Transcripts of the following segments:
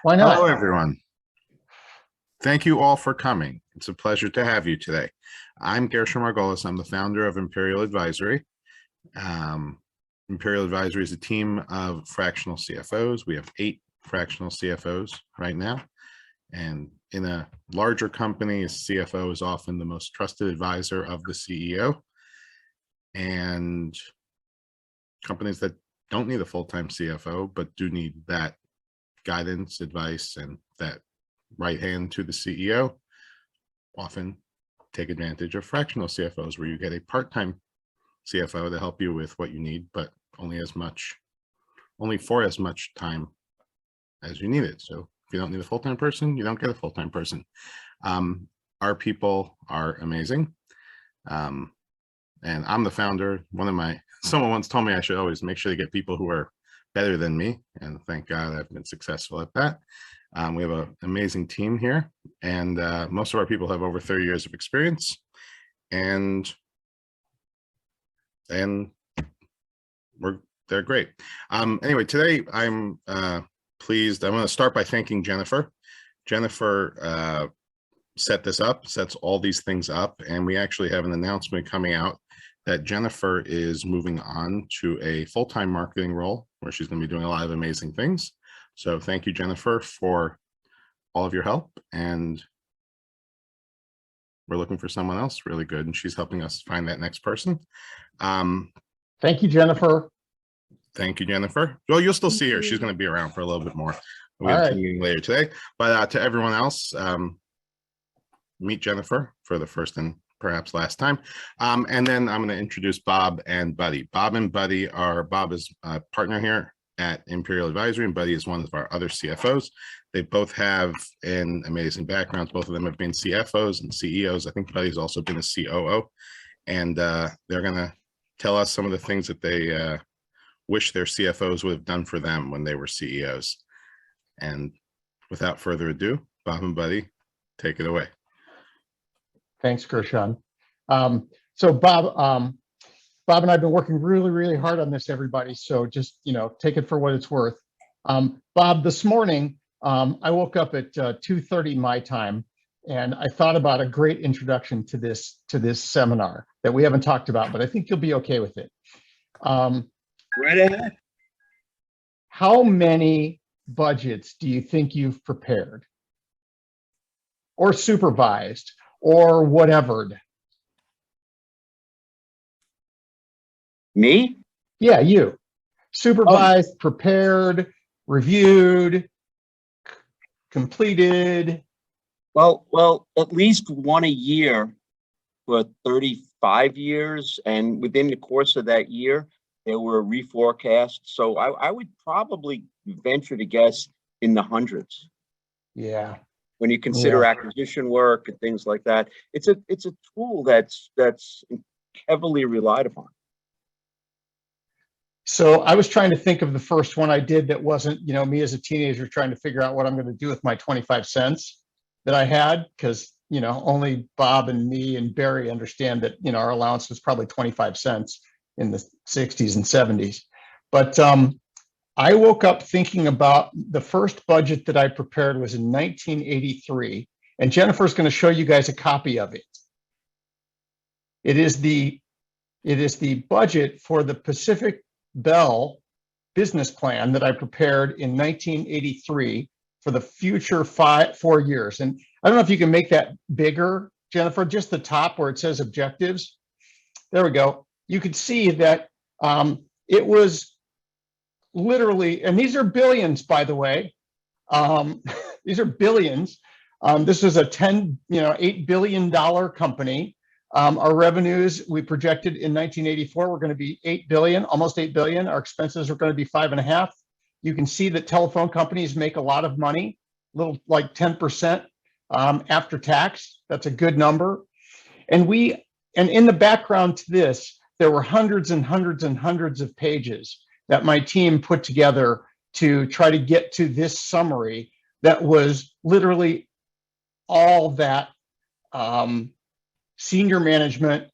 Why Hello, not? everyone. Thank you all for coming. It's a pleasure to have you today. I'm Gershon Margolis. I'm the founder of Imperial Advisory. Imperial Advisory is a team of fractional CFOs. We have 8 fractional CFOs right now. And in a larger company, a CFO is often the most trusted advisor of the CEO. And companies that don't need a full-time CFO, but do need that guidance, advice, and that right hand to the CEO, often take advantage of fractional CFOs, where you get a part-time CFO to help you with what you need, but only for as much time as you need it. So if you don't need a full-time person, you don't get a full-time person. Our people are amazing. And I'm the founder. Someone once told me I should always make sure to get people who are better than me. And thank God I've been successful at that. We have an amazing team here, and most of our people have over 30 years of experience, and they're great. Anyway, today I'm pleased. I'm going to start by thanking Jennifer. Jennifer sets all these things up, and we actually have an announcement coming out that Jennifer is moving on to a full-time marketing role where she's going to be doing a lot of amazing things. So thank you, Jennifer, for all of your help. And we're looking for someone else really good, and she's helping us find that next person. Thank you, Jennifer. Thank you, Jennifer. Well, you'll still see her. She's going to be around for a little bit more. We have a meeting later today. But to everyone else, meet Jennifer for the first and perhaps last time. And then I'm going to introduce Bob and Buddy. Bob is a partner here at Imperial Advisory, and Buddy is one of our other CFOs. They both have an amazing backgrounds. Both of them have been CFOs and CEOs. I think Buddy's also been a COO. And they're going to tell us some of the things that they wish their CFOs would have done for them when they were CEOs. And without further ado, Bob and Buddy, take it away. Thanks, Gershon. So Bob and I have been working really, really hard on this, everybody. So just, take it for what it's worth. Bob, this morning, I woke up at 2:30 my time, and I thought about a great introduction to this seminar that we haven't talked about, but I think you'll be okay with it. Right ahead. How many budgets do you think you've prepared or supervised or whatever? Me? Yeah, you. Supervised, prepared, reviewed, completed. Well, at least one a year for 35 years. And within the course of that year, there were reforecasts. So I would probably venture to guess in the hundreds. Yeah. When you consider acquisition work and things like that, it's a tool that's heavily relied upon. So I was trying to think of the first one I did that wasn't, me as a teenager trying to figure out what I'm going to do with my 25 cents that I had, because, only Bob and me and Barry understand that, our allowance was probably 25 cents in the 60s and 70s. But I woke up thinking about the first budget that I prepared was in 1983, and Jennifer's going to show you guys a copy of it. It is the budget for the Pacific Bell business plan that I prepared in 1983 for the future 4 years. And I don't know if you can make that bigger, Jennifer, just the top where it says objectives. There we go. You could see that it was literally, and these are billions, by the way. These are billions. This was a $8 billion company. Our revenues, we projected in 1984, were going to be 8 billion, almost 8 billion. Our expenses are going to be 5.5. You can see that telephone companies make a lot of money, little like 10% after tax. That's a good number. And in the background to this, there were hundreds and hundreds and hundreds of pages that my team put together to try to get to this summary that was literally all that senior management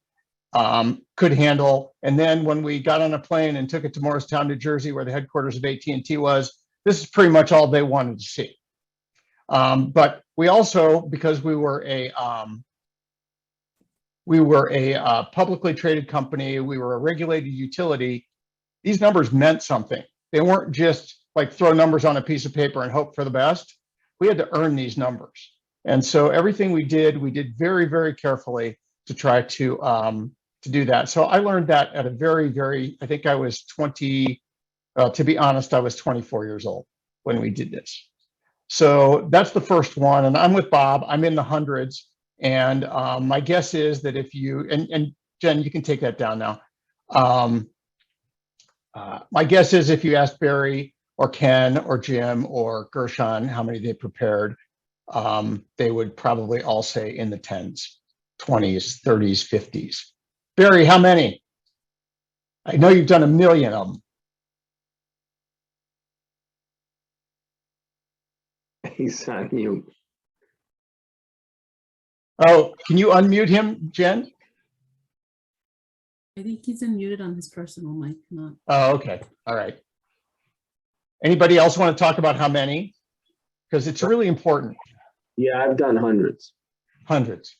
could handle. And then when we got on a plane and took it to Morristown, New Jersey, where the headquarters of AT&T was, this is pretty much all they wanted to see. But we also, because we were a publicly traded company, we were a regulated utility, these numbers meant something. They weren't just like throw numbers on a piece of paper and hope for the best. We had to earn these numbers. And so everything we did very, very carefully to try to do that. So I learned that at a very, I think I was 20, to be honest, I was 24 years old when we did this. So that's the first one. And I'm with Bob, I'm in the hundreds. And my guess is that if you, and Jen, you can take that down now. My guess is if you asked Barry or Ken or Jim or Gershon how many they prepared, they would probably all say in the 10s, 20s, 30s, 50s. Barry, how many? I know you've done a million of them. He's on mute. Oh, can you unmute him, Jen? I think he's unmuted on his personal mic, not. Oh, okay. All right. Anybody else want to talk about how many? Because it's really important. Yeah, I've done hundreds. Hundreds.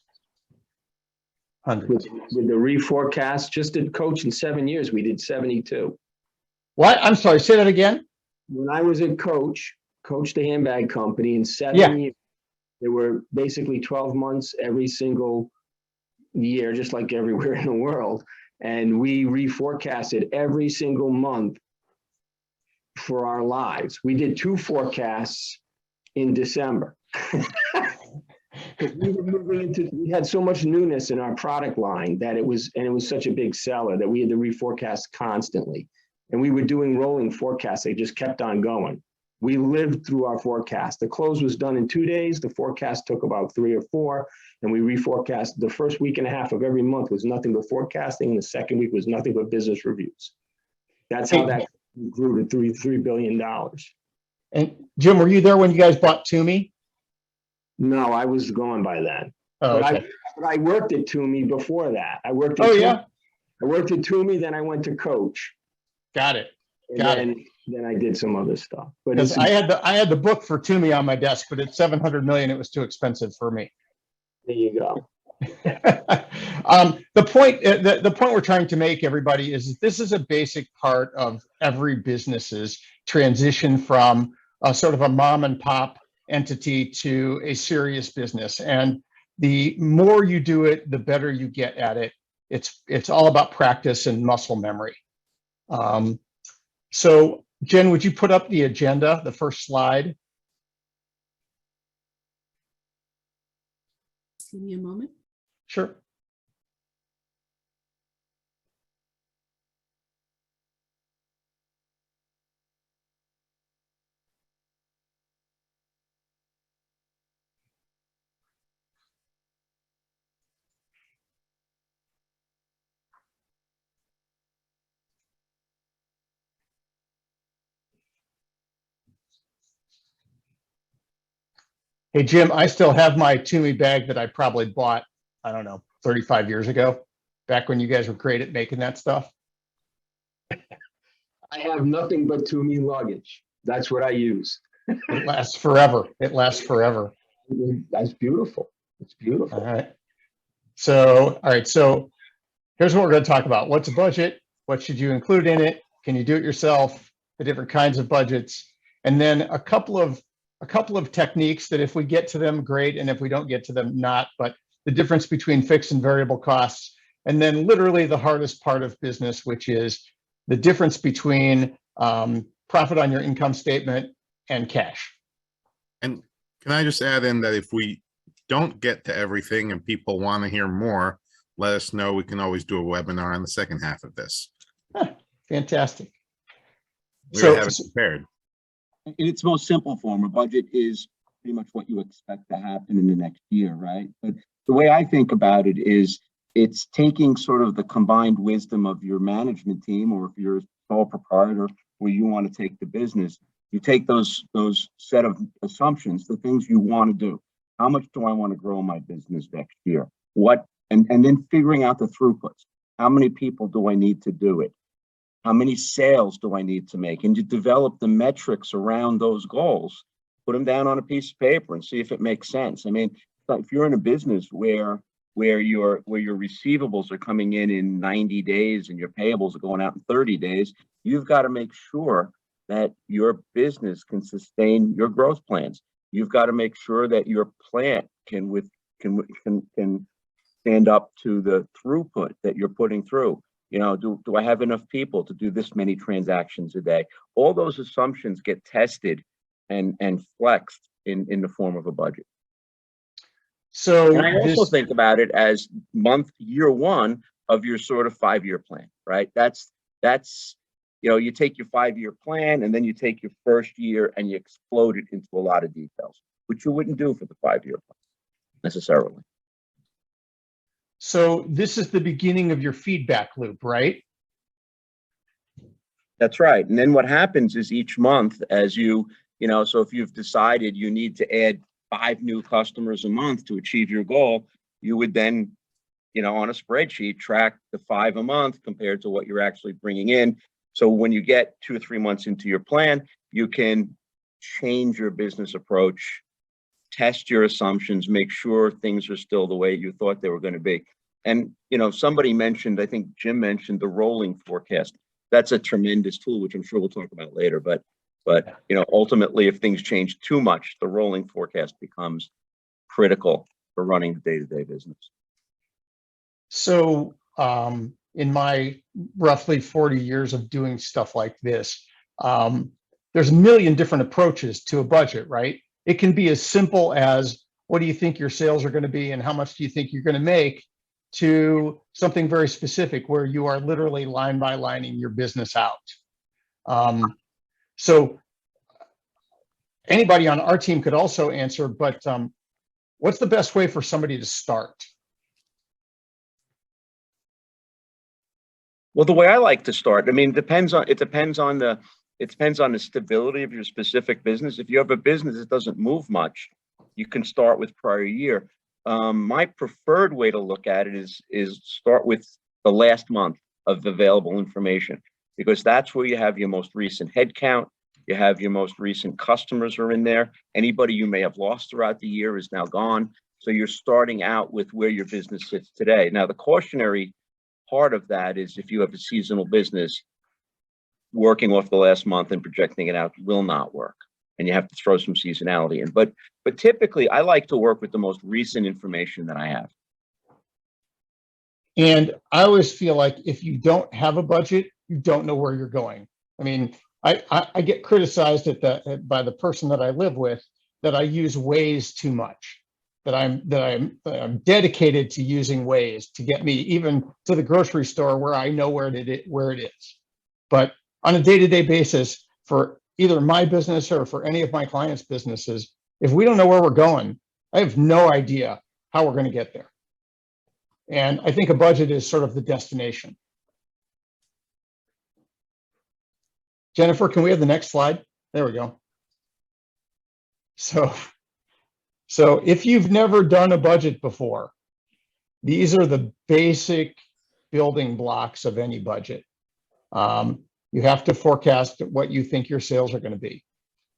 Hundreds. With the reforecast, just did coach in 7 years, we did 72. What? I'm sorry, say that again. When I was at Coach the handbag company in 7 Yeah. years, there were basically 12 months every single year, just like everywhere in the world. And we reforecasted every single month for our lives. We did 2 forecasts in December. We had so much newness in our product line that it was such a big seller that we had to reforecast constantly. And we were doing rolling forecasts. They just kept on going. We lived through our forecast. The close was done in 2 days. The forecast took about 3 or 4, and we reforecast. The first week and a half of every month was nothing but forecasting. And the second week was nothing but business reviews. That's how that grew to $3 billion. And Jim, were you there when you guys bought Toomey? No, I was gone by then. Oh, But okay. I worked at Toomey before that. I worked at Toomey, then I went to Coach. Got it. And then I did some other stuff. But Because I had the book for Toomey on my desk, but at 700 million, it was too expensive for me. there you go. The point we're trying to make, everybody, is that this is a basic part of every business's transition from a sort of a mom and pop entity to a serious business. And the more you do it, the better you get at it. It's all about practice and muscle memory. So Jen, would you put up the agenda, the first slide? Just give me a moment. Sure. Hey, Jim, I still have my Toomey bag that I probably bought, I don't know, 35 years ago, back when you guys were great at making that stuff. I have nothing but Toomey luggage. That's what I use. It lasts forever. It lasts forever. That's beautiful. It's beautiful. All right. So here's what we're going to talk about. What's a budget? What should you include in it? Can you do it yourself? The different kinds of budgets. And then a couple of techniques that if we get to them, great. And if we don't get to them, not. But the difference between fixed and variable costs. And then literally the hardest part of business, which is the difference between profit on your income statement and cash. And can I just add in that if we don't get to everything and people want to hear more, let us know. We can always do a webinar on the second half of this. Fantastic. We have it prepared. In its most simple form, a budget is pretty much what you expect to happen in the next year, right? But the way I think about it is it's taking sort of the combined wisdom of your management team, or if you're a sole proprietor where you want to take the business, you take those set of assumptions, the things you want to do. How much do I want to grow my business next year? What, and then figuring out the throughputs. How many people do I need to do it? How many sales do I need to make? And to develop the metrics around those goals. put them down on a piece of paper and see if it makes sense. I mean, if you're in a business where your receivables are coming in 90 days and your payables are going out in 30 days, you've got to make sure that your business can sustain your growth plans. You've got to make sure that your plant can stand up to the throughput that you're putting through. You know, do I have enough people to do this many transactions a day? All those assumptions get tested and flexed in the form of a budget. So And I also think about it as year one of your sort of 5-year plan, right? That's, you know, you take your 5-year plan and then you take your first year and you explode it into a lot of details, which you wouldn't do for the 5-year plan necessarily. So this is the beginning of your feedback loop, right? That's right. And then what happens is each month as you know, so if you've decided you need to add 5 new customers a month to achieve your goal, you would then, you know, on a spreadsheet, track the 5 a month compared to what you're actually bringing in. So when you get 2 or 3 months into your plan, you can change your business approach, test your assumptions, make sure things are still the way you thought they were going to be. And, you know, somebody mentioned, I think Jim mentioned the rolling forecast. That's a tremendous tool, which I'm sure we'll talk about later. But you know, ultimately, if things change too much, the rolling forecast becomes critical for running the day-to-day business. So in my roughly 40 years of doing stuff like this, there's a million different approaches to a budget, right? It can be as simple as, what do you think your sales are going to be and how much do you think you're going to make, to something very specific where you are literally line by lining your business out. So anybody on our team could also answer, but what's the best way for somebody to start? Well, the way I like to start, I mean, it depends on the stability of your specific business. If you have a business that doesn't move much, you can start with prior year. My preferred way to look at it is start with the last month of available information, because that's where you have your most recent head count. You have your most recent customers are in there. Anybody you may have lost throughout the year is now gone. So you're starting out with where your business sits today. Now, the cautionary part of that is if you have a seasonal business, working off the last month and projecting it out will not work. And you have to throw some seasonality in. But typically, I like to work with the most recent information that I have. And I always feel like if you don't have a budget, you don't know where you're going. I mean, I get criticized by the person that I live with that I use Waze too much, that I'm dedicated to using Waze to get me even to the grocery store where I know where it is. But on a day-to-day basis, for either my business or for any of my clients' businesses, if we don't know where we're going, I have no idea how we're going to get there. And I think a budget is sort of the destination. Jennifer, can we have the next slide? There we go. So if you've never done a budget before, these are the basic building blocks of any budget. You have to forecast what you think your sales are going to be.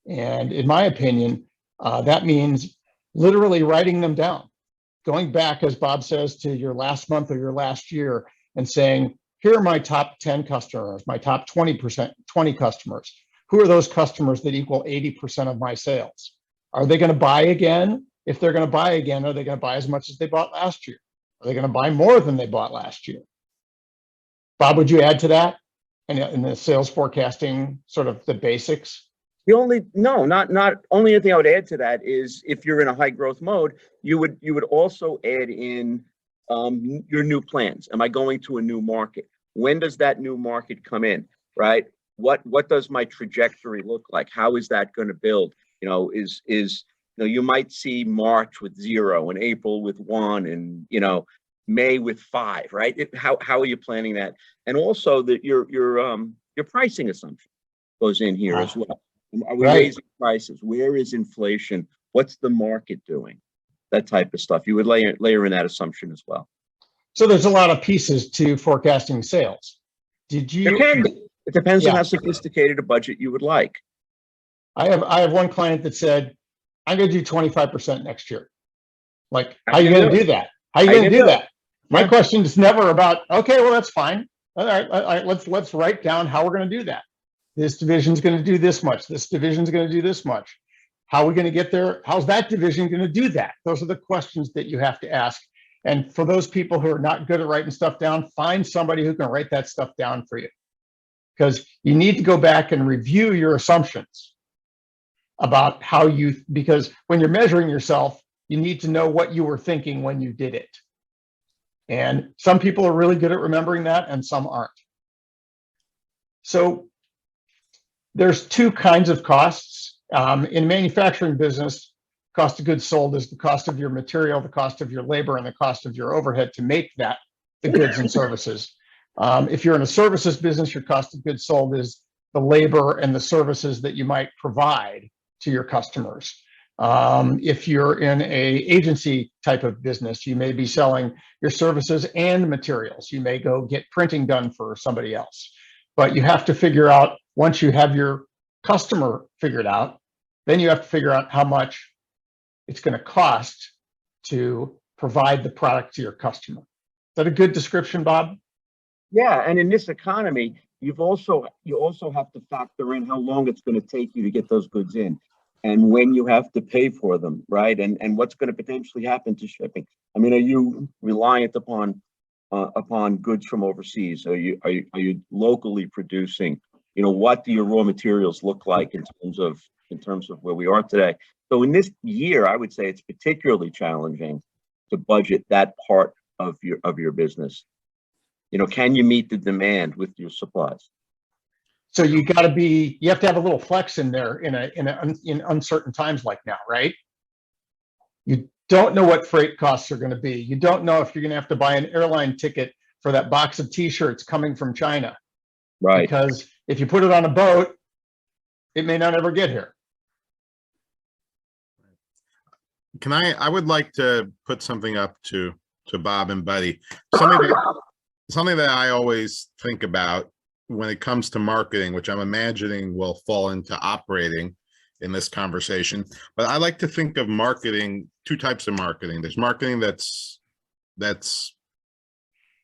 And in my opinion, that means literally writing them down, going back, as Bob says, to your last month or your last year and saying, here are my top 10 customers, my top 20 customers. Who are those customers that equal 80% of my sales? Are they going to buy again? If they're going to buy again, are they going to buy as much as they bought last year? Are they going to buy more than they bought last year? Bob, would you add to that? In the sales forecasting, sort of the basics? The only only thing I would add to that is if you're in a high growth mode, you would also add in your new plans. Am I going to a new market? When does that new market come in? Right? What does my trajectory look like? How is that going to build? You know, you might see March with 0 and April with 1 and May with 5, right? How are you planning that? And also that your pricing assumption goes in here as well. Are we raising prices? Where is inflation? What's the market doing? That type of stuff. You would layer in that assumption as well. So there's a lot of pieces to forecasting sales. Did you? There can be. It depends on how sophisticated a budget you would like. I have one client that said, I'm gonna do 25% next year. Like, I how you can gonna do it. do that? How you I gonna can do do it. that? My Yeah. question is never about, okay, well, that's fine. All right, let's write down how we're gonna do that. This division's gonna do this much. This division's gonna do this much. How are we gonna get there? How's that division gonna do that? Those are the questions that you have to ask. And for those people who are not good at writing stuff down, find somebody who can write that stuff down for you. Because you need to go back and review your assumptions about how you, because when you're measuring yourself, you need to know what you were thinking when you did it. And some people are really good at remembering that and some aren't. So there's two kinds of costs. In manufacturing business, cost of goods sold is the cost of your material, the cost of your labor, and the cost of your overhead to make that, the goods and services. If you're in a services business, your cost of goods sold is the labor and the services that you might provide to your customers. If you're in a agency type of business, you may be selling your services and materials. You may go get printing done for somebody else. But you have to figure out, once you have your customer figured out, then you have to figure out how much it's going to cost to provide the product to your customer. Is that a good description, Bob? Yeah, and in this economy, you also have to factor in how long it's going to take you to get those goods in, and when you have to pay for them, right? And what's going to potentially happen to shipping. I mean, are you reliant upon goods from overseas? Are you locally producing? You know, what do your raw materials look like in terms of where we are today? So in this year, I would say it's particularly challenging to budget that part of your business. You know, can you meet the demand with your supplies? So you got to be, you have to have a little flex in there in uncertain times like now, right? You don't know what freight costs are going to be. You don't know if you're going to have to buy an airline ticket for that box of t-shirts coming from China. Right. Because if you put it on a boat, it may not ever get here. Can I would like to put something up to Bob and Buddy. Something that I always think about when it comes to marketing, which I'm imagining will fall into operating in this conversation. But I like to think of marketing, two types of marketing. There's marketing that's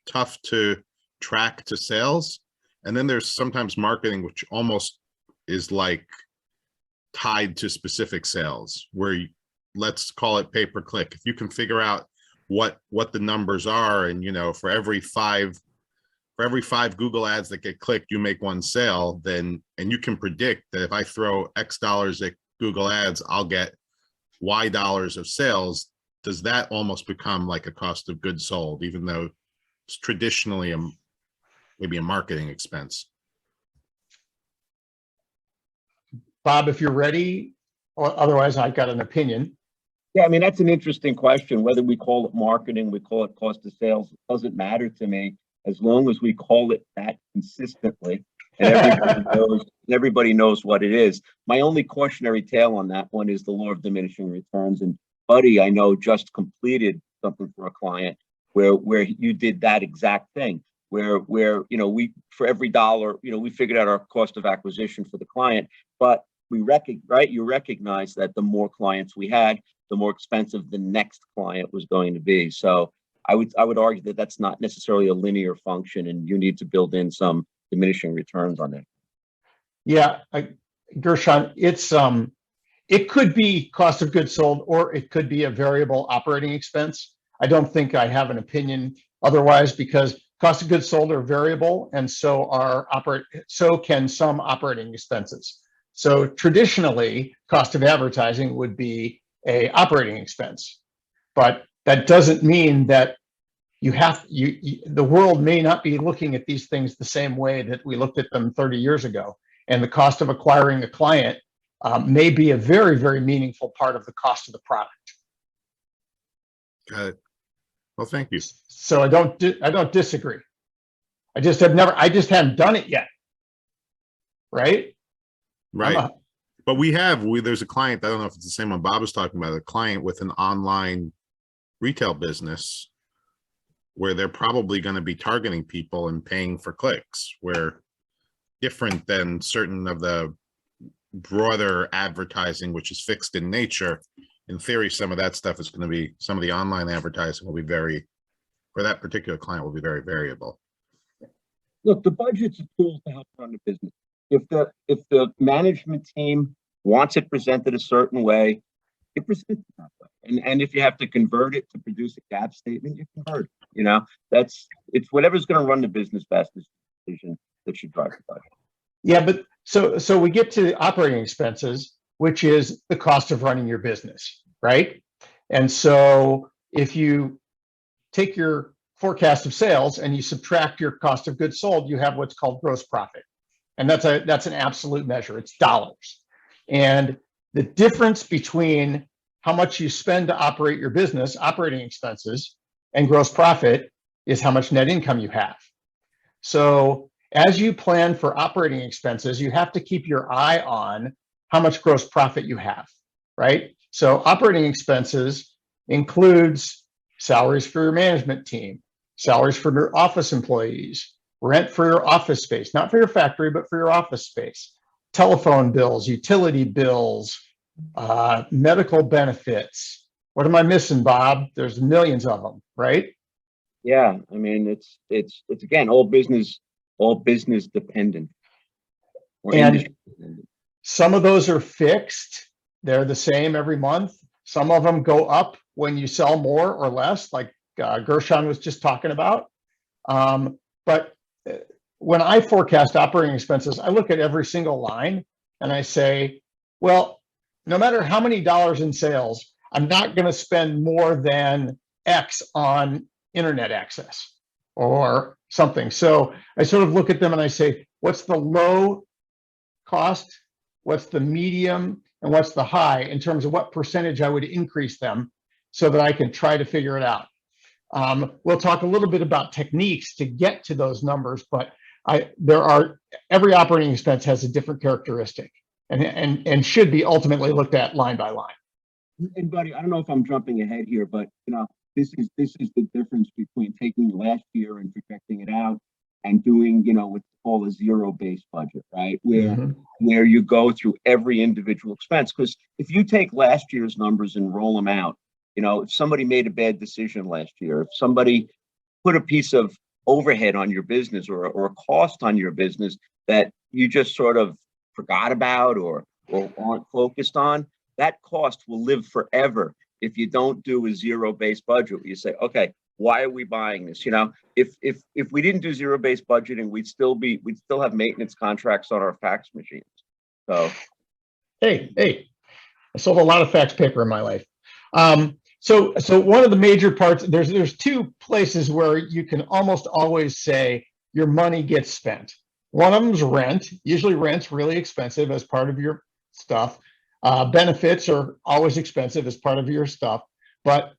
tough to track to sales. And then there's sometimes marketing which almost is like tied to specific sales, where let's call it pay per click. If you can figure out what the numbers are, and you know, for every five Google ads that get clicked, you make one sale, then, and you can predict that if I throw X dollars at Google ads, I'll get Y dollars of sales. Does that almost become like a cost of goods sold, even though it's traditionally maybe a marketing expense? Bob, if you're ready, or otherwise I've got an opinion. Yeah, I mean, that's an interesting question. Whether we call it marketing, we call it cost of sales, it doesn't matter to me, as long as we call it that consistently and everybody knows what it is. My only cautionary tale on that one is the law of diminishing returns. And Buddy, I know, just completed something for a client where you did that exact thing, where you know, we, for every dollar, you know, we figured out our cost of acquisition for the client, but you recognize that the more clients we had, the more expensive the next client was going to be. So I would argue that that's not necessarily a linear function, and you need to build in some diminishing returns on it. Yeah, Gershon, it could be cost of goods sold, or it could be a variable operating expense. I don't think I have an opinion otherwise, because cost of goods sold are variable, and so can some operating expenses. So traditionally, cost of advertising would be a operating expense, but that doesn't mean that the world may not be looking at these things the same way that we looked at them 30 years ago. And the cost of acquiring a client may be a very, very meaningful part of the cost of the product. Got it. Well, thank you. So I don't disagree. I just haven't done it yet. Right? Right. But there's a client, I don't know if it's the same one Bob was talking about, a client with an online retail business where they're probably going to be targeting people and paying for clicks, where different than certain of the broader advertising, which is fixed in nature, in theory, some of that stuff is going to be, some of the online advertising will be very, for that particular client, will be very variable. Look, the budget's a tool to help run the business. If the management team wants it presented a certain way, it presents it that way. And if you have to convert it to produce a gap statement, you convert it. You know, it's whatever's going to run the business best is the decision that should drive the budget. Yeah, but so we get to operating expenses, which is the cost of running your business, right? And so if you take your forecast of sales and you subtract your cost of goods sold, you have what's called gross profit. And that's an absolute measure. It's dollars. And the difference between how much you spend to operate your business, operating expenses, and gross profit is how much net income you have. So as you plan for operating expenses, you have to keep your eye on how much gross profit you have, right? So operating expenses includes salaries for your management team, salaries for your office employees, rent for your office space, not for your factory, but for your office space, telephone bills, utility bills, medical benefits. What am I missing, Bob? There's millions of them, right? Yeah, I mean, it's again, all business dependent. Or And industry dependent. some of those are fixed. They're the same every month. Some of them go up when you sell more or less, like Gershon was just talking about. But when I forecast operating expenses, I look at every single line and I say, well, no matter how many dollars in sales, I'm not going to spend more than X on internet access or something. So I sort of look at them and I say, what's the low cost, what's the medium, and what's the high in terms of what percentage I would increase them so that I can try to figure it out. We'll talk a little bit about techniques to get to those numbers, but every operating expense has a different characteristic and should be ultimately looked at line by line. And Buddy, I don't know if I'm jumping ahead here, but you know, this is the difference between taking last year and projecting it out and doing, you know, what's called a zero-based budget, right? Where you go through every individual expense. Because if you take last year's numbers and roll them out, you know, if somebody made a bad decision last year, if somebody put a piece of overhead on your business or a cost on your business that you just sort of forgot about or aren't focused on, that cost will live forever if you don't do a zero-based budget. You say, okay, why are we buying this? You know, if we didn't do zero-based budgeting, we'd still have maintenance contracts on our fax machines. So, hey, I sold a lot of fax paper in my life. So one of the major parts, there's two places where you can almost always say your money gets spent. One of them is rent. Usually rent's really expensive as part of your stuff. Benefits are always expensive as part of your stuff, but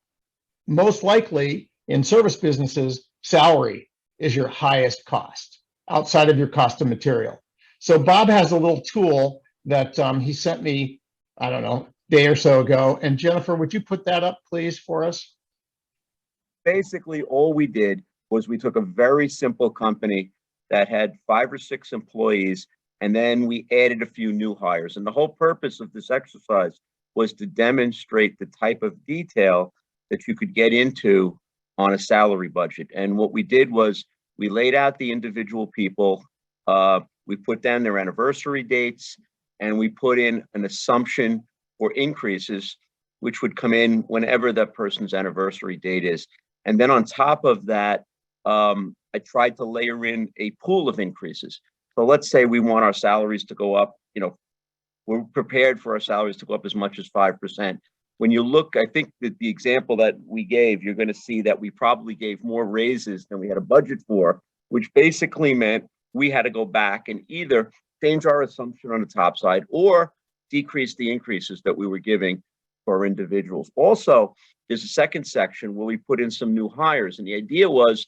most likely in service businesses, salary is your highest cost outside of your cost of material. So Bob has a little tool that he sent me, I don't know, a day or so ago. And Jennifer, would you put that up, please, for us? basically all we did was we took a very simple company that had 5 or 6 employees, and then we added a few new hires. And the whole purpose of this exercise was to demonstrate the type of detail that you could get into on a salary budget. And what we did was we laid out the individual people, we put down their anniversary dates, and we put in an assumption for increases, which would come in whenever that person's anniversary date is. And then on top of that, I tried to layer in a pool of increases. So let's say we want our salaries to go up, we're prepared for our salaries to go up as much as 5%. When you look, I think that the example that we gave, you're going to see that we probably gave more raises than we had a budget for, which basically meant we had to go back and either change our assumption on the top side or decrease the increases that we were giving for individuals. Also, there's a second section where we put in some new hires. And the idea was,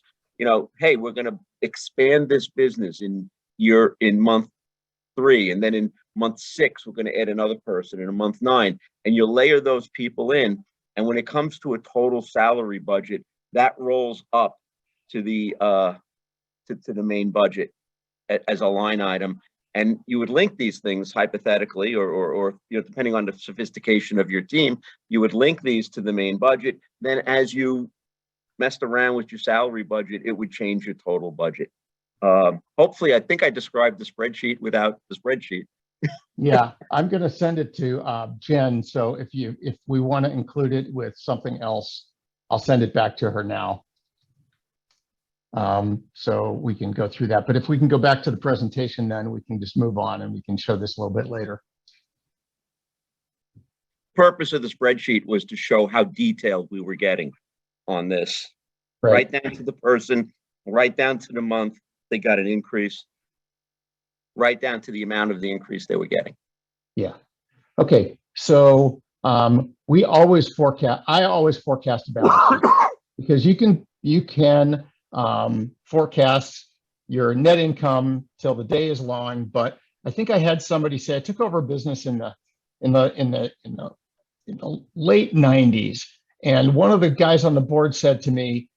hey, we're going to expand this business in month 3. And then in month 6, we're going to add another person in month 9. And you layer those people in. And when it comes to a total salary budget, that rolls up to the main budget as a line item. And you would link these things hypothetically, or depending on the sophistication of your team, you would link these to the main budget. Then as you messed around with your salary budget, it would change your total budget. Hopefully, I think I described the spreadsheet without the spreadsheet. Yeah, I'm going to send it to Jen. So if we want to include it with something else, I'll send it back to her now. So we can go through that. But if we can go back to the presentation, then we can just move on and we can show this a little bit later. Purpose of the spreadsheet was to show how detailed we were getting on this. Right down to the person, right down to the month they got an increase, right down to the amount of the increase they were getting. Yeah. Okay. So I always forecast a balance sheet because you can forecast your net income till the day is long. But I think I had somebody say I took over a business in the late 90s, and one of the guys on the board said to me,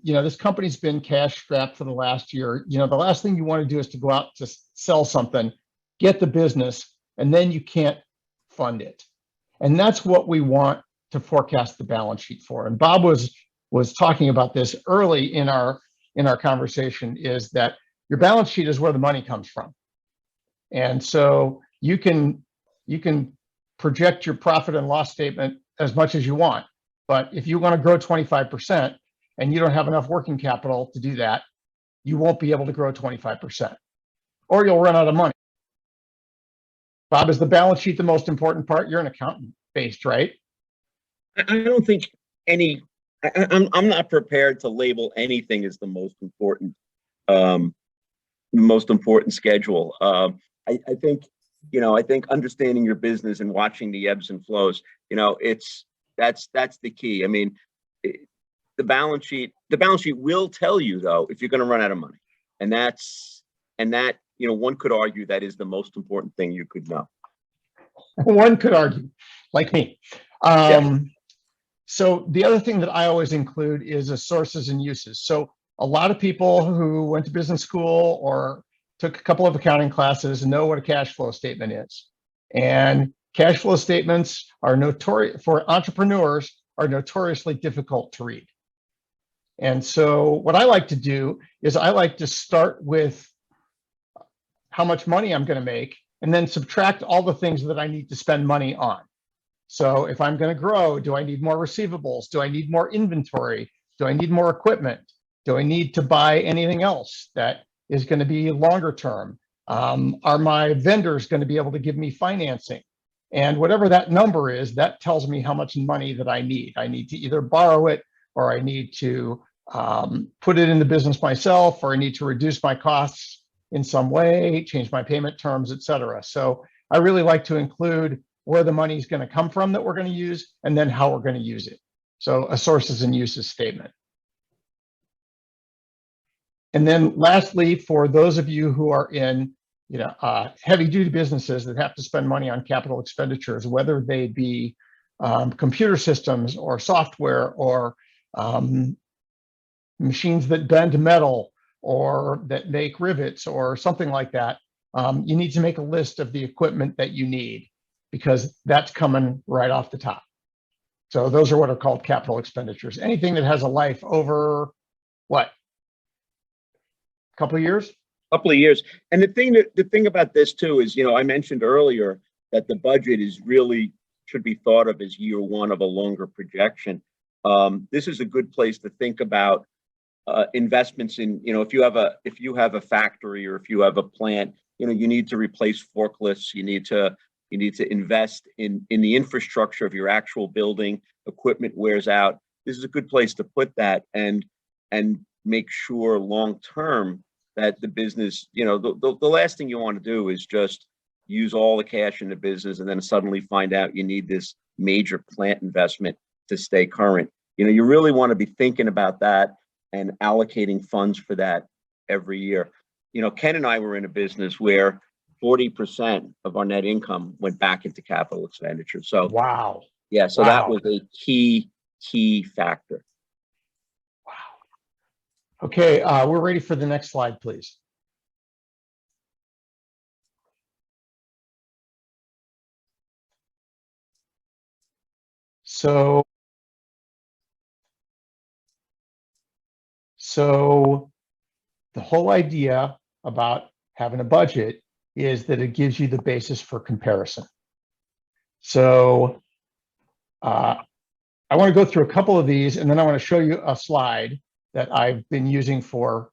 this company's been cash strapped for the last year. The last thing you want to do is to go out to sell something, get the business, and then you can't fund it. And that's what we want to forecast the balance sheet for. And Bob was talking about this early in our conversation, is that your balance sheet is where the money comes from. And so you can project your profit and loss statement as much as you want. But if you want to grow 25% and you don't have enough working capital to do that, you won't be able to grow 25%, or you'll run out of money. Bob, is the balance sheet the most important part? You're an accountant based, right? I don't think I'm not prepared to label anything as the most important schedule. I think understanding your business and watching the ebbs and flows, that's the key. I mean, the balance sheet will tell you, though, if you're going to run out of money, and that one could argue that is the most important thing you could know. One could argue, like me. Yeah. So the other thing that I always include is sources and uses. So a lot of people who went to business school or took a couple of accounting classes know what a cash flow statement is. And cash flow statements are for entrepreneurs are notoriously difficult to read. And so what I like to do is I like to start with how much money I'm going to make and then subtract all the things that I need to spend money on. So if I'm going to grow, do I need more receivables? Do I need more inventory? Do I need more equipment? Do I need to buy anything else that is going to be longer term? Are my vendors going to be able to give me financing? And whatever that number is, that tells me how much money that I need. I need to either borrow it, or I need to put it in the business myself, or I need to reduce my costs in some way, change my payment terms, et cetera. So I really like to include where the money is going to come from that we're going to use, and then how we're going to use it. So a sources and uses statement. And then lastly, for those of you who are in heavy duty businesses that have to spend money on capital expenditures, whether they be computer systems or software or machines that bend metal or that make rivets or something like that, you need to make a list of the equipment that you need, because that's coming right off the top. So those are what are called capital expenditures. Anything that has a life over what? A couple of years? Couple of years. And the thing about this too is, I mentioned earlier that the budget should be thought of as year one of a longer projection. This is a good place to think about investments in, if you have a factory or if you have a plant, you need to replace forklifts. You need to invest in the infrastructure of your actual building. Equipment wears out. This is a good place to put that and make sure long term that the business, the last thing you want to do is just use all the cash in the business and then suddenly find out you need this major plant investment to stay current. You really want to be thinking about that and allocating funds for that every year. Ken and I were in a business where 40% of our net income went back into capital expenditures. So wow. Yeah, so that was a key factor. Okay, we're ready for the next slide, please. So the whole idea about having a budget is that it gives you the basis for comparison. So I want to go through a couple of these, and then I want to show you a slide that I've been using for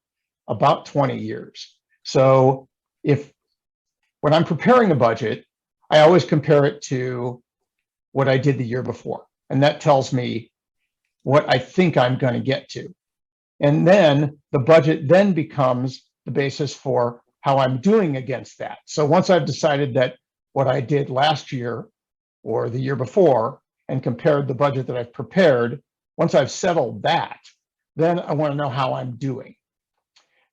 about 20 years. So when I'm preparing a budget, I always compare it to what I did the year before. And that tells me what I think I'm going to get to. And then the budget then becomes the basis for how I'm doing against that. So once I've decided that what I did last year or the year before and compared the budget that I've prepared, once I've settled that, then I want to know how I'm doing.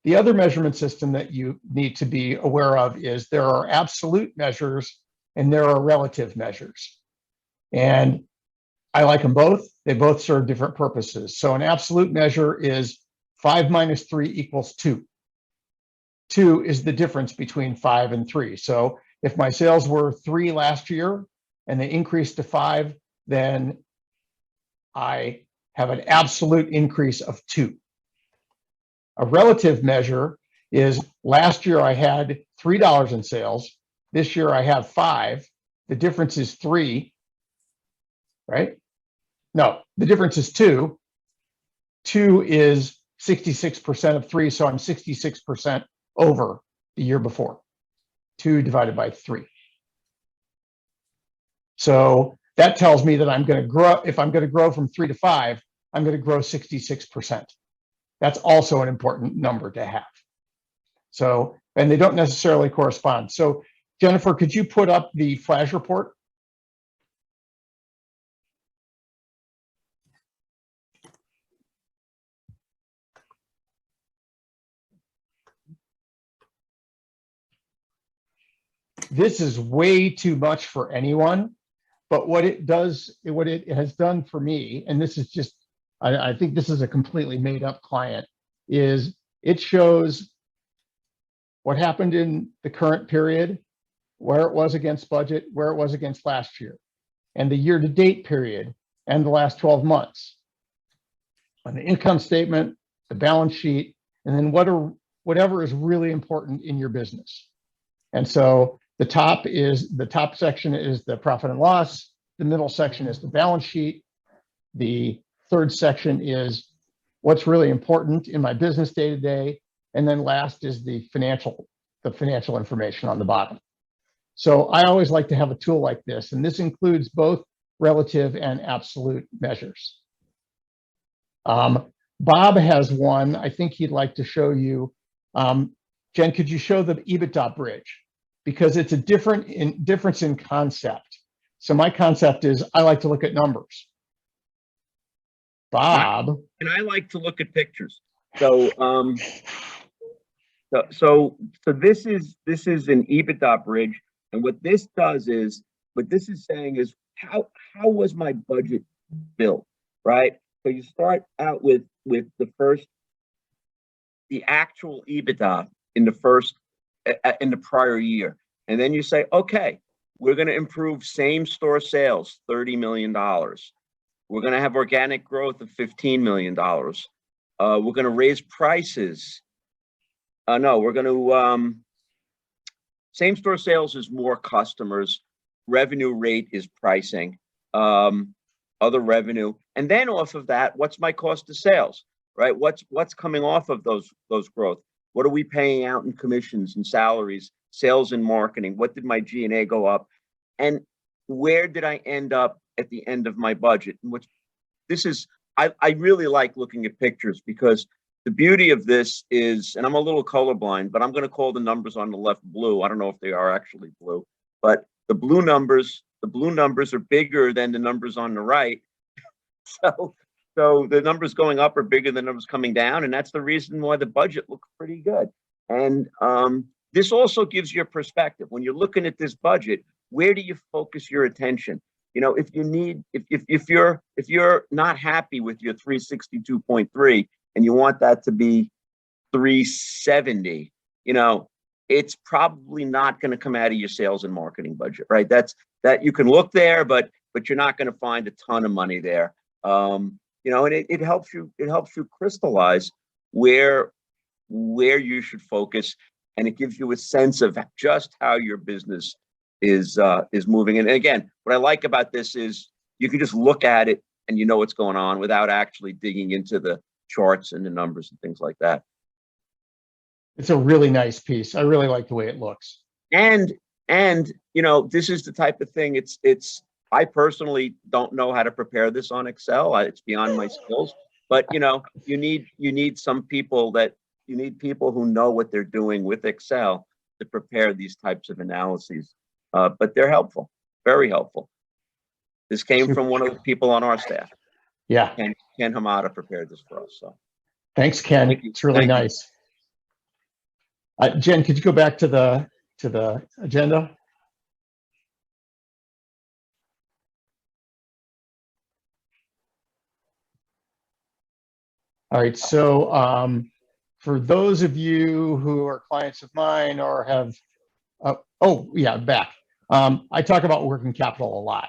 The other measurement system that you need to be aware of is there are absolute measures and there are relative measures. And I like them both. They both serve different purposes. So an absolute measure is 5 minus 3 equals 2. 2 is the difference between 5 and 3. So if my sales were 3 last year and they increased to 5, then I have an absolute increase of 2. A relative measure is last year I had $3 in sales. This year I have 5. The difference is 3, right? No, the difference is 2. 2 is 66% of 3, so I'm 66% over the year before. 2 divided by 3. So that tells me that I'm going to grow. If I'm going to grow from 3 to 5, I'm going to grow 66%. That's also an important number to have. So, and they don't necessarily correspond. So Jennifer, could you put up the flash report? This is way too much for anyone, but what it has done for me, and this is just, I think this is a completely made up client, is it shows what happened in the current period, where it was against budget, where it was against last year, and the year-to-date period, and the last 12 months. On the income statement, the balance sheet, and then whatever is really important in your business. And so the top section is the profit and loss. The middle section is the balance sheet. The third section is what's really important in my business day to day. And then last is the financial information on the bottom. So I always like to have a tool like this, and this includes both relative and absolute measures. Bob has one. I think he'd like to show you. Jen, could you show the EBITDA bridge? Because it's a difference in concept. So my concept is I like to look at numbers. Bob. And I like to look at pictures. So so this is an EBITDA bridge, and what this does is, what this is saying is how was my budget built, right? So you start out with the actual EBITDA in the prior year. And then you say, okay, we're going to improve same store sales, $30 million. We're going to have organic growth of $15 million. We're going to raise prices. No, we're going to, same store sales is more customers. Revenue rate is pricing, other revenue. And then off of that, what's my cost of sales, right? What's coming off of those growth? What are we paying out in commissions and salaries, sales and marketing? What did my G&A go up? And where did I end up at the end of my budget? And I really like looking at pictures, because the beauty of this is, and I'm a little colorblind, but I'm going to call the numbers on the left blue. I don't know if they are actually blue, but the blue numbers are bigger than the numbers on the right. So the numbers going up are bigger than the numbers coming down, and that's the reason why the budget looks pretty good. And this also gives you a perspective. When you're looking at this budget, where do you focus your attention? You know, if you're not happy with your 362.3 and you want that to be 370, you know, it's probably not going to come out of your sales and marketing budget, right? That you can look there, but but you're not going to find a ton of money there. You know, and it helps you crystallize where you should focus, and it gives you a sense of just how your business is moving. And again, what I like about this is you can just look at it and you know what's going on without actually digging into the charts and the numbers and things like that. It's a really nice piece. I really like the way it looks. And you know, this is the type of thing. I personally don't know how to prepare this on Excel. It's beyond my skills. But you know, you need some people people who know what they're doing with Excel to prepare these types of analyses. But they're helpful, very helpful. This came from one of the people on our staff. Yeah. And Ken Hamada prepared this for us. So thanks, Ken. Thank you. It's really Thank you. nice. Jen, could you go back to the agenda? All right, so for those of you who are clients of mine or have, back. I talk about working capital a lot.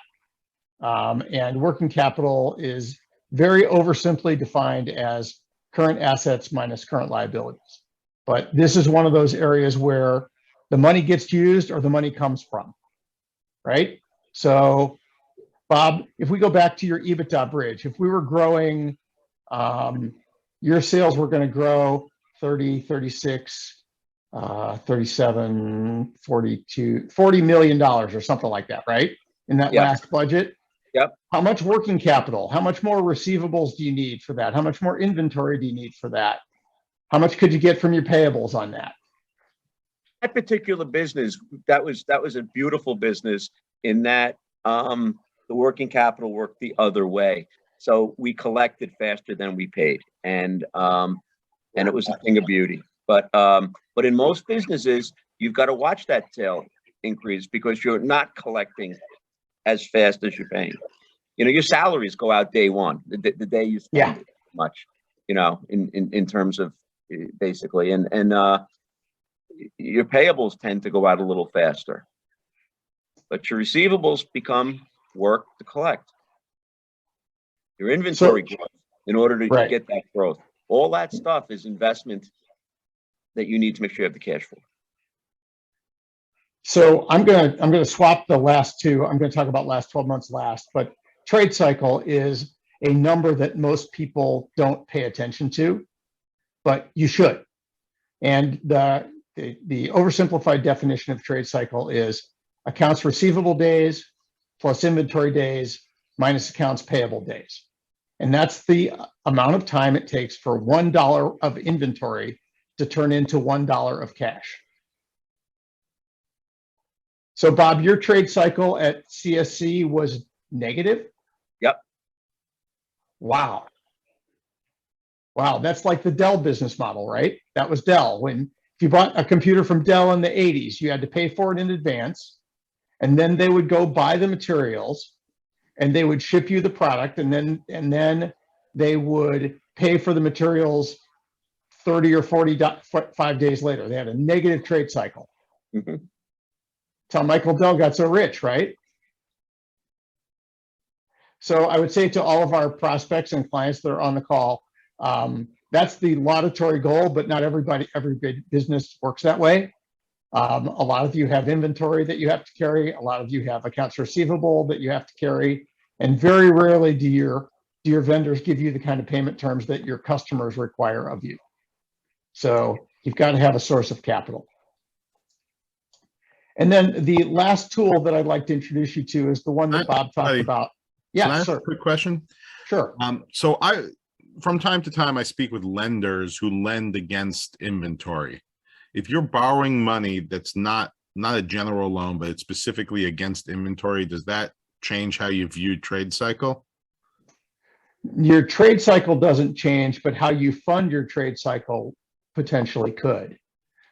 And working capital is very oversimply defined as current assets minus current liabilities. But this is one of those areas where the money gets used or the money comes from, right? So, Bob, if we go back to your EBITDA bridge, if we were growing, your sales were going to grow 30, 36, 37, 42, $40 million or something like that, right? In that Yep. last budget. Yep. How much working capital? How much more receivables do you need for that? How much more inventory do you need for that? How much could you get from your payables on that? that particular business, that was a beautiful business in that the working capital worked the other way. So we collected faster than we paid, and it was a thing of beauty. But in most businesses, you've got to watch that tail increase because you're not collecting as fast as you're paying. You know, your salaries go out day one, the day you spend it much, you know, in terms of basically, and your payables tend to go out a little faster, but your receivables become work to collect. Your inventory growth in order to get that growth. All that stuff is investment that you need to make sure you have the cash for. So I'm gonna swap the last two. I'm going to talk about last 12 months last, but trade cycle is a number that most people don't pay attention to, but you should. And the oversimplified definition of trade cycle is accounts receivable days plus inventory days minus accounts payable days. And that's the amount of time it takes for $1 of inventory to turn into $1 of cash. So Bob, your trade cycle at CSC was negative? Yep. Wow. Wow, that's like the Dell business model, right? That was Dell. If you bought a computer from Dell in the 80s, you had to pay for it in advance, and then they would go buy the materials and they would ship you the product, and then they would pay for the materials 30 or 45 days later. They had a negative trade cycle. Mm-hmm. That's how Michael Dell got so rich, right? So I would say to all of our prospects and clients that are on the call, that's the laudatory goal, but not every business works that way. A lot of you have inventory that you have to carry. A lot of you have accounts receivable that you have to carry. And very rarely do your vendors give you the kind of payment terms that your customers require of you. So you've got to have a source of capital. And then the last tool that I'd like to introduce you to is the one that Bob talked about. Yeah, sir. Quick question. Sure. So from time to time, I speak with lenders who lend against inventory. If you're borrowing money that's not a general loan, but it's specifically against inventory, does that change how you view trade cycle? Your trade cycle doesn't change, but how you fund your trade cycle potentially could.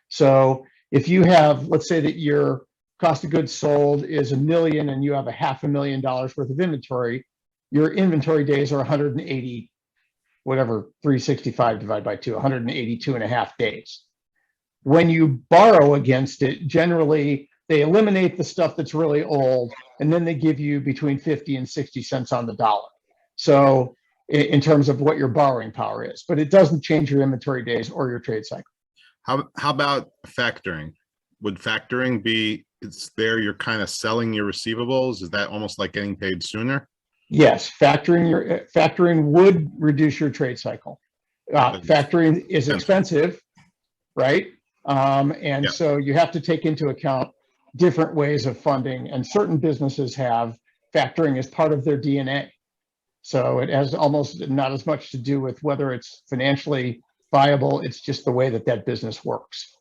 So if you have, let's say that your cost of goods sold is $1 million and you have $500,000 worth of inventory, your inventory days are 180, whatever, 365 divided by 2, 182.5 days. When you borrow against it, generally they eliminate the stuff that's really old, and then they give you between 50 and 60 cents on the dollar. So in terms of what your borrowing power is, but it doesn't change your inventory days or your trade cycle. How about factoring? Would factoring be, it's there, you're kind of selling your receivables? Is that almost like getting paid sooner? Yes, factoring would reduce your trade cycle. Factoring is expensive, right? And Yeah. so you have to take into account different ways of funding, and certain businesses have factoring as part of their DNA. So it has almost not as much to do with whether it's financially viable. It's just the way that that business works.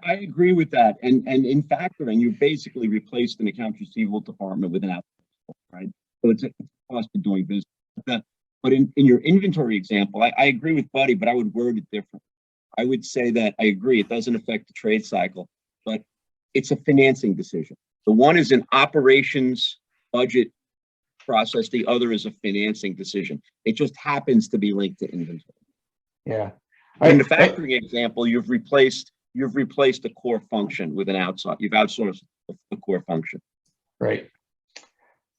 I agree with that. And in factoring, you basically replaced an accounts receivable department with an outsourced, right? So it's a cost of doing business. But in your inventory example, I agree with Buddy, but I would word it different. I would say that I agree, it doesn't affect the trade cycle, but it's a financing decision. The one is an operations budget process, the other is a financing decision. It just happens to be linked to inventory. Yeah. In the factoring example, you've replaced a core function with an outside. You've outsourced the core function. Right.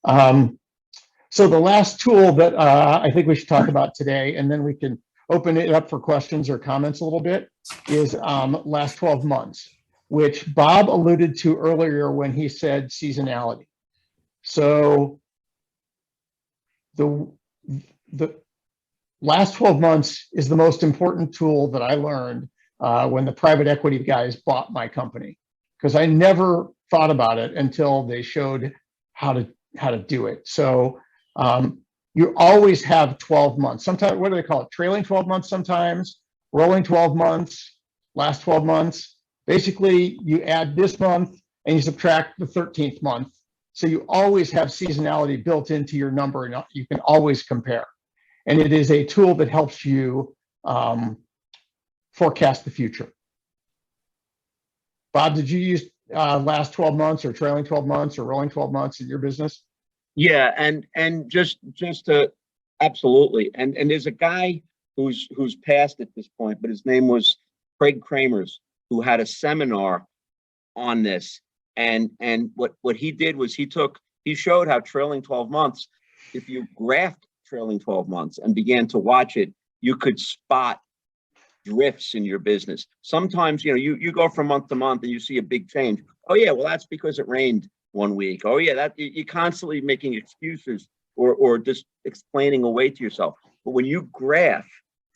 So the last tool that I think we should talk about today, and then we can open it up for questions or comments a little bit, is last 12 months, which Bob alluded to earlier when he said seasonality. So the last 12 months is the most important tool that I learned when the private equity guys bought my company, because I never thought about it until they showed how to do it. So you always have 12 months. Sometimes, what do they call it? Trailing 12 months sometimes, rolling 12 months, last 12 months. Basically, you add this month and you subtract the 13th month. So you always have seasonality built into your number, and you can always compare. And it is a tool that helps you forecast the future. Bob, did you use last 12 months or trailing 12 months or rolling 12 months in your business? Yeah, and just to absolutely. And there's a guy who's passed at this point, but his name was Craig Kramers, who had a seminar on this. And what he did was he showed how trailing 12 months, if you graphed trailing 12 months and began to watch it, you could spot drifts in your business. Sometimes, you go from month to month and you see a big change. Oh yeah, well, that's because it rained one week. Oh yeah, that you're constantly making excuses or just explaining away to yourself. But when you graph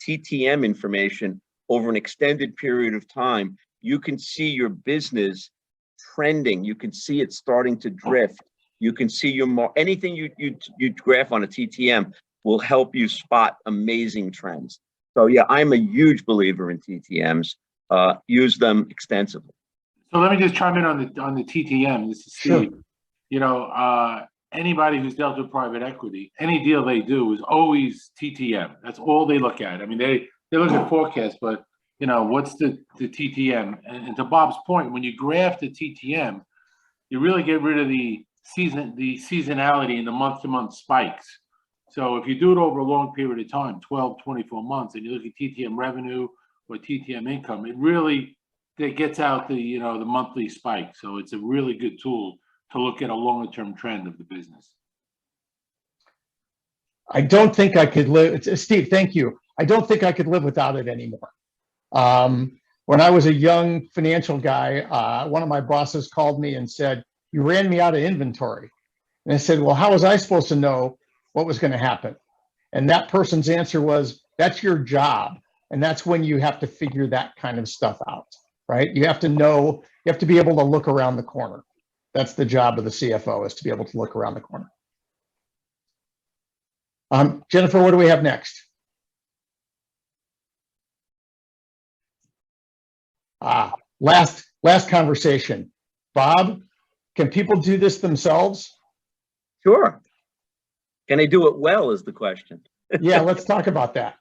TTM information over an extended period of time, you can see your business trending. You can see it starting to drift. You can see anything you graph on a TTM will help you spot amazing trends. So yeah, I'm a huge believer in TTMs. Use them extensively. So let me just chime in on the TTM. This is Steve. Sure. Anybody who's dealt with private equity, any deal they do is always TTM. That's all they look at. I mean, they look at forecasts, but what's the TTM? And to Bob's point, when you graph the TTM, you really get rid of the seasonality and the month-to-month spikes. So if you do it over a long period of time, 12, 24 months, and you look at TTM revenue or TTM income, it gets out the monthly spike. So it's a really good tool to look at a longer term trend of the business. I don't think I could live, Steve, thank you. I don't think I could live without it anymore. When I was a young financial guy, one of my bosses called me and said, "You ran me out of inventory." And I said, "Well, how was I supposed to know what was going to happen?" And that person's answer was, "That's your job. And that's when you have to figure that kind of stuff out, right? You have to know, you have to be able to look around the corner. That's the job of the CFO, is to be able to look around the corner." Jennifer, what do we have next? Last conversation. Bob, can people do this themselves? Sure. Can they do it well is the question. Yeah, let's talk about that.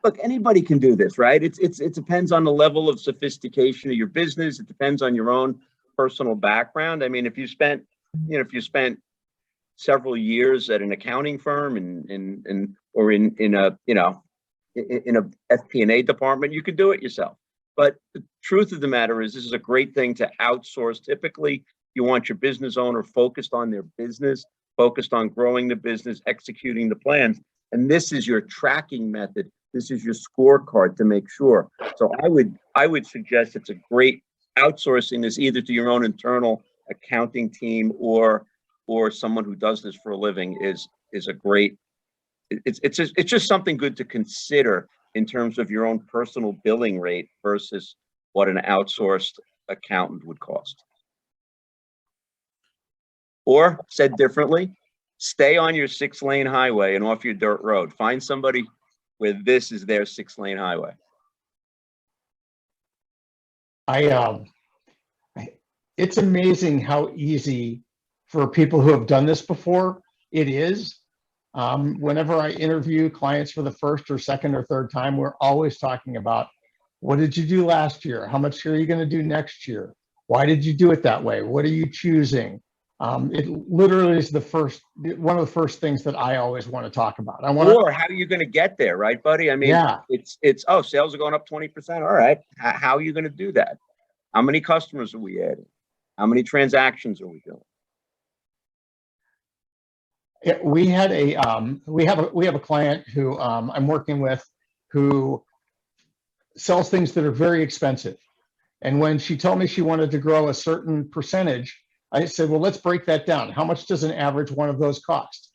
Look, anybody can do this, right? It depends on the level of sophistication of your business. It depends on your own personal background. I mean, if you spent several years at an accounting firm or in a FP&A department, you could do it yourself. But truth of the matter is this is a great thing to outsource. Typically, you want your business owner focused on their business, focused on growing the business, executing the plans. And this is your tracking method. This is your scorecard to make sure. So I would suggest it's a great outsourcing this either to your own internal accounting team or someone who does this for a living is a great, it's just something good to consider in terms of your own personal billing rate versus what an outsourced accountant would cost. Or said differently, stay on your 6-lane highway and off your dirt road. Find somebody where this is their 6-lane highway. It's amazing how easy for people who have done this before it is. Whenever I interview clients for the first or second or third time, we're always talking about, what did you do last year? How much are you going to do next year? Why did you do it that way? What are you choosing? It literally is one of the first things that I always want to talk about. Or how are you going to get there, right, buddy? I mean, yeah, it's oh, sales are going up 20%. All right, how are you going to do that? How many customers are we adding? How many transactions are we doing? Yeah, we have a client who I'm working with who sells things that are very expensive. And when she told me she wanted to grow a certain percentage, I said, well, let's break that down. How much does an average one of those cost?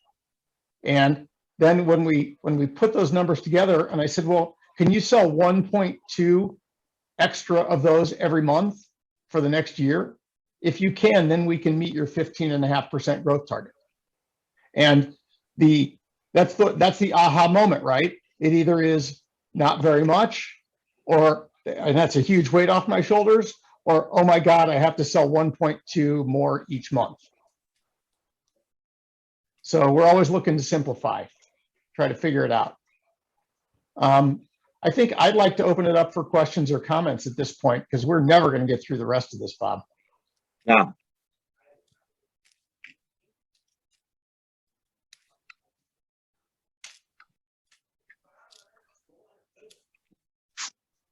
And then when we put those numbers together, and I said, well, can you sell 1.2 extra of those every month for the next year? If you can, then we can meet your 15.5% growth target. And that's the aha moment, right? It either is not very much, and that's a huge weight off my shoulders, or, oh my God, I have to sell 1.2 more each month. So we're always looking to simplify, try to figure it out. I think I'd like to open it up for questions or comments at this point, because we're never going to get through the rest of this, Bob. Yeah.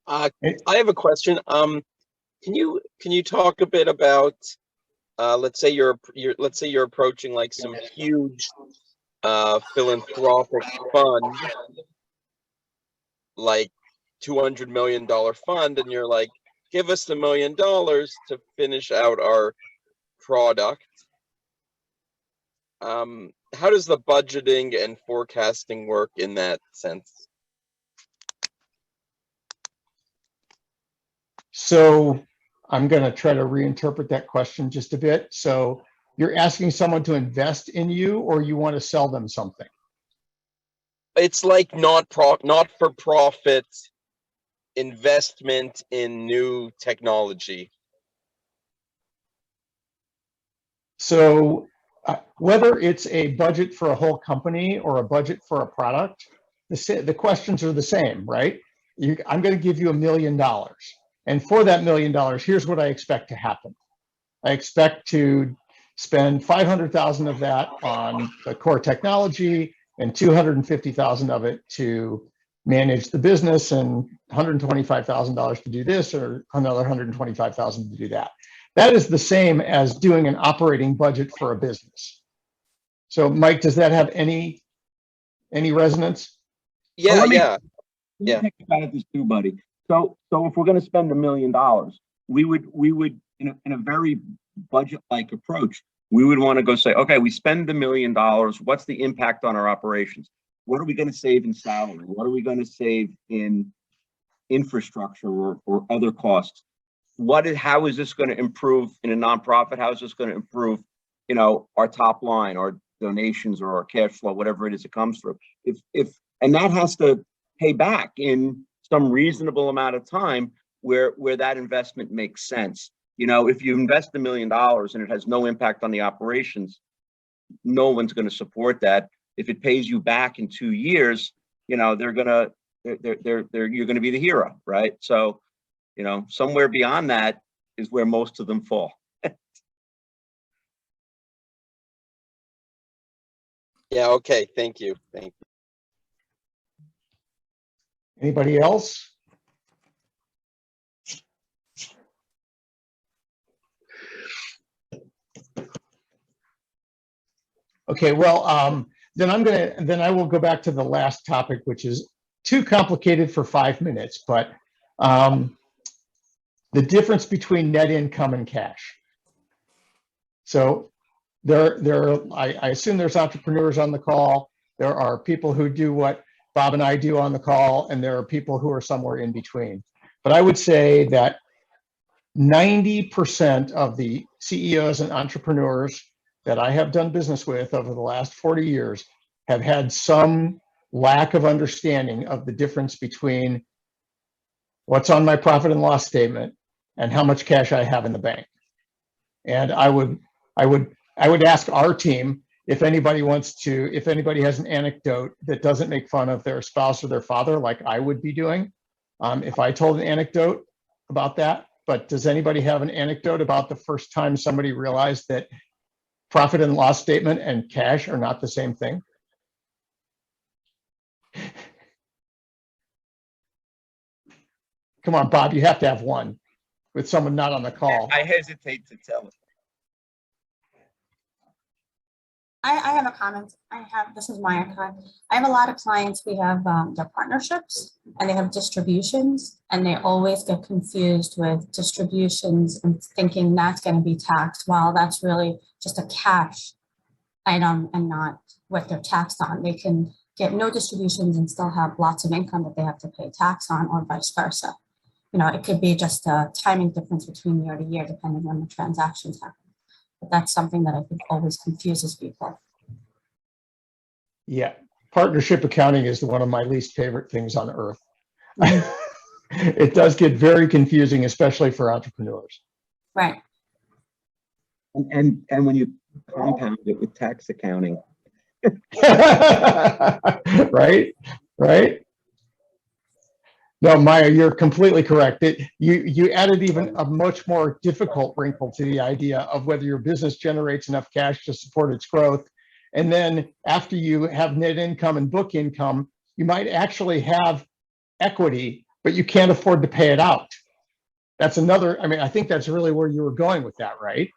I have a question. Can you talk a bit about let's say you're approaching like some huge philanthropic fund, like $200 million fund, and you're like, give us $1 million to finish out our product. How does the budgeting and forecasting work in that sense? So I'm going to try to reinterpret that question just a bit. So you're asking someone to invest in you, or you want to sell them something? It's like not for profit investment in new technology. So whether it's a budget for a whole company or a budget for a product, the questions are the same, right? I'm going to give you $1 million. And for that $1 million, here's what I expect to happen. I expect to spend 500,000 of that on the core technology and 250,000 of it to manage the business, and $125,000 to do this, or another 125,000 to do that. That is the same as doing an operating budget for a business. So, Mike, does that have any resonance? Yeah, Let me think about this too, buddy. So if we're going to spend $1 million, we would in a very budget-like approach, we would want to go say, okay, we spend $1 million. What's the impact on our operations? What are we going to save in salary? What are we going to save in infrastructure or other costs? How is this going to improve in a nonprofit? How is this going to improve, our top line, our donations, or our cash flow, whatever it is it comes through? And that has to pay back in some reasonable amount of time where that investment makes sense. If you invest $1 million and it has no impact on the operations, no one's going to support that. If it pays you back in 2 years, you're going to be the hero, right? So, somewhere beyond that is where most of them fall. Yeah. Okay. Thank you. Anybody else? Okay, well, then I will go back to the last topic, which is too complicated for 5 minutes, but the difference between net income and cash. So I assume there's entrepreneurs on the call. There are people who do what Bob and I do on the call, and there are people who are somewhere in between. But I would say that 90% of the CEOs and entrepreneurs that I have done business with over the last 40 years have had some lack of understanding of the difference between what's on my profit and loss statement and how much cash I have in the bank. And I would ask our team if anybody has an anecdote that doesn't make fun of their spouse or their father, like I would be doing, if I told an anecdote about that. But does anybody have an anecdote about the first time somebody realized that profit and loss statement and cash are not the same thing? Come on, Bob, you have to have one with someone not on the call. I hesitate to tell it. I have a comment. This is my account. I have a lot of clients. We have their partnerships and they have distributions, and they always get confused with distributions and thinking that's going to be taxed, while that's really just a cash item and not what they're taxed on. They can get no distributions and still have lots of income that they have to pay tax on, or vice versa. You know, it could be just a timing difference between year to year, depending on the transactions happen. But that's something that I think always confuses people. Yeah, partnership accounting is one of my least favorite things on earth. It does get very confusing, especially for entrepreneurs. Right. And when you compound it with tax accounting. Right. No, Maya, you're completely correct. You added even a much more difficult wrinkle to the idea of whether your business generates enough cash to support its growth. And then after you have net income and book income, you might actually have equity, but you can't afford to pay it out. That's another, I mean, I think that's really where you were going with that, right?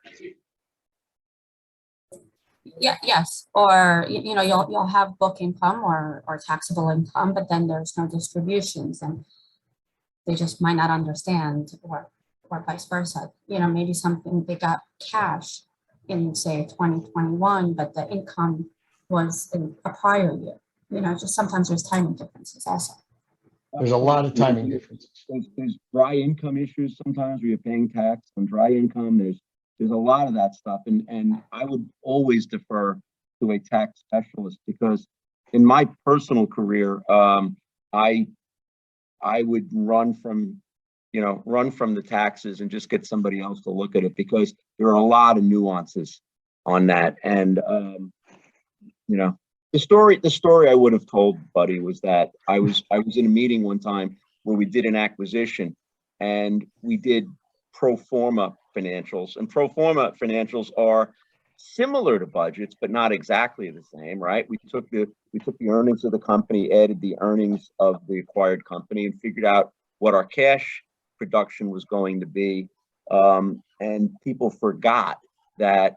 Yeah, yes. Or, you know, you'll have book income or taxable income, but then there's no distributions, and they just might not understand, or vice versa. You know, maybe something they got cash in, say, 2021, but the income was in a prior year. You know, just sometimes there's timing differences also. There's a lot of timing differences. There's dry income issues sometimes where you're paying tax on dry income. There's a lot of that stuff. And I would always defer to a tax specialist, because in my personal career, I would run from the taxes and just get somebody else to look at it, because there are a lot of nuances on that. And, you know, the story I would have told Buddy was that I was in a meeting one time where we did an acquisition, and we did pro forma financials, and pro forma financials are similar to budgets, but not exactly the same, right? We took the earnings of the company, added the earnings of the acquired company, and figured out what our cash production was going to be. And people forgot that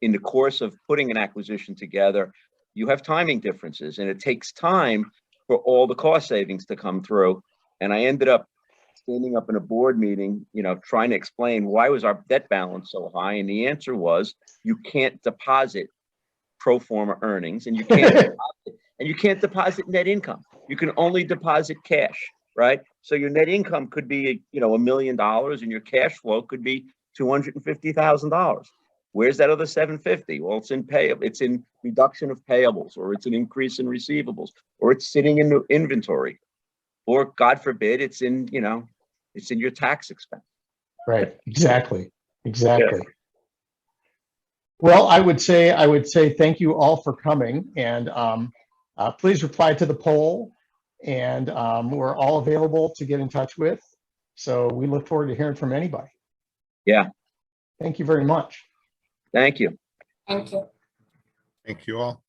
in the course of putting an acquisition together, you have timing differences, and it takes time for all the cost savings to come through. And I ended up standing up in a board meeting, you know, trying to explain why was our debt balance so high. And the answer was, you can't deposit pro forma earnings, and you can't deposit net income. You can only deposit cash, right? So your net income could be, you know, $1 million, and your cash flow could be $250,000. Where's that other $750,000? Well, it's in reduction of payables, or it's an increase in receivables, or it's sitting in the inventory, or God forbid, it's in your tax expense. Right. Exactly. Yeah. Well, I would say thank you all for coming, and please reply to the poll, and we're all available to get in touch with. So we look forward to hearing from anybody. Yeah. Thank you very much. Thank you. Thank you. Thank you all.